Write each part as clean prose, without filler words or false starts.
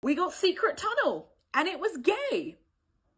We got Secret Tunnel, and it was gay.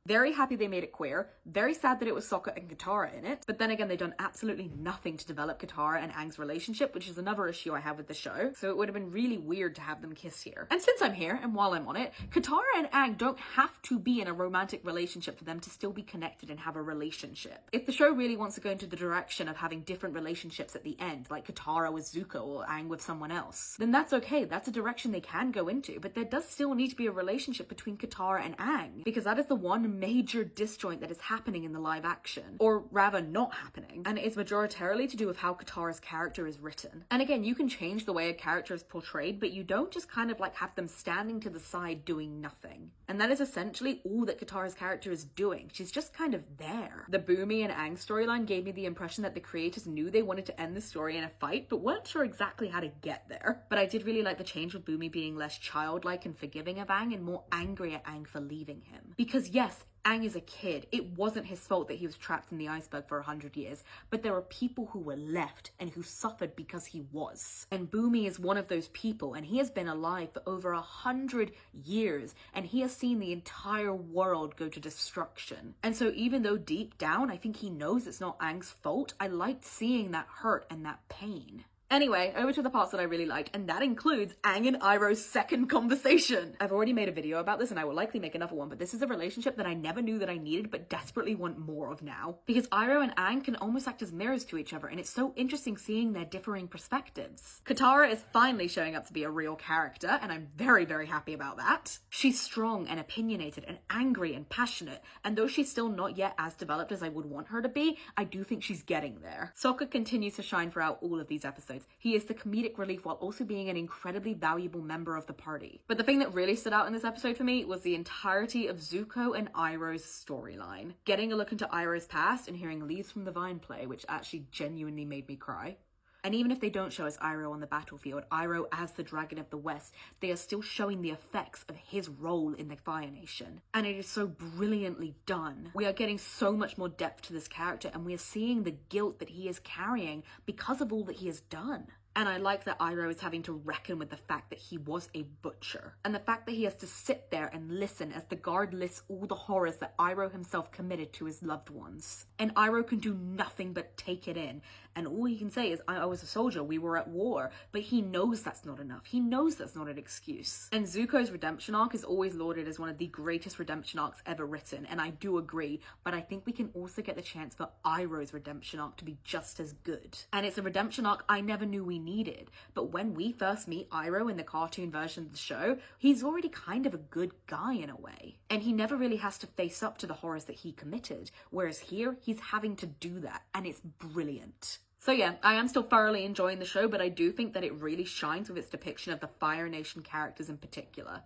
Very happy they made it queer, very sad that it was Sokka and Katara in it, but then again, they've done absolutely nothing to develop Katara and Aang's relationship, which is another issue I have with the show, so it would have been really weird to have them kiss here. And since I'm here, and while I'm on it, Katara and Aang don't have to be in a romantic relationship for them to still be connected and have a relationship. If the show really wants to go into the direction of having different relationships at the end, like Katara with Zuko or Aang with someone else, then that's okay, that's a direction they can go into, but there does still need to be a relationship between Katara and Aang, because that is the one major disjoint that is happening in the live action, or rather not happening, and it is majoritarily to do with how Katara's character is written. And again, you can change the way a character is portrayed, but you don't just kind of like have them standing to the side doing nothing. And that is essentially all that Katara's character is doing. She's just kind of there. The Bumi and Aang storyline gave me the impression that the creators knew they wanted to end the story in a fight, but weren't sure exactly how to get there. But I did really like the change with Bumi being less childlike and forgiving of Aang and more angry at Aang for leaving him. Because yes, Aang is a kid. It wasn't his fault that he was trapped in the iceberg for 100 years, but there are people who were left and who suffered because he was. And Bumi is one of those people, and he has been alive for over 100 years, and he has seen the entire world go to destruction. And so even though deep down I think he knows it's not Aang's fault, I liked seeing that hurt and that pain. Anyway, over to the parts that I really liked, and that includes Aang and Iroh's second conversation. I've already made a video about this, and I will likely make another one, but this is a relationship that I never knew that I needed, but desperately want more of now. Because Iroh and Aang can almost act as mirrors to each other, and it's so interesting seeing their differing perspectives. Katara is finally showing up to be a real character, and I'm very, very happy about that. She's strong and opinionated and angry and passionate, and though she's still not yet as developed as I would want her to be, I do think she's getting there. Sokka continues to shine throughout all of these episodes. He is the comedic relief while also being an incredibly valuable member of the party. But the thing that really stood out in this episode for me was the entirety of Zuko and Iroh's storyline. Getting a look into Iroh's past and hearing Leaves from the Vine play, which actually genuinely made me cry. And even if they don't show us Iroh on the battlefield, Iroh as the Dragon of the West, they are still showing the effects of his role in the Fire Nation. And it is so brilliantly done. We are getting so much more depth to this character, and we are seeing the guilt that he is carrying because of all that he has done. And I like that Iroh is having to reckon with the fact that he was a butcher. And the fact that he has to sit there and listen as the guard lists all the horrors that Iroh himself committed to his loved ones. And Iroh can do nothing but take it in. And all he can say is, I was a soldier, we were at war. But he knows that's not enough. He knows that's not an excuse. And Zuko's redemption arc is always lauded as one of the greatest redemption arcs ever written. And I do agree. But I think we can also get the chance for Iroh's redemption arc to be just as good. And it's a redemption arc I never knew we needed. But when we first meet Iroh in the cartoon version of the show, he's already kind of a good guy in a way. And he never really has to face up to the horrors that he committed. Whereas here, he's having to do that. And it's brilliant. So yeah, I am still thoroughly enjoying the show, but I do think that it really shines with its depiction of the Fire Nation characters in particular.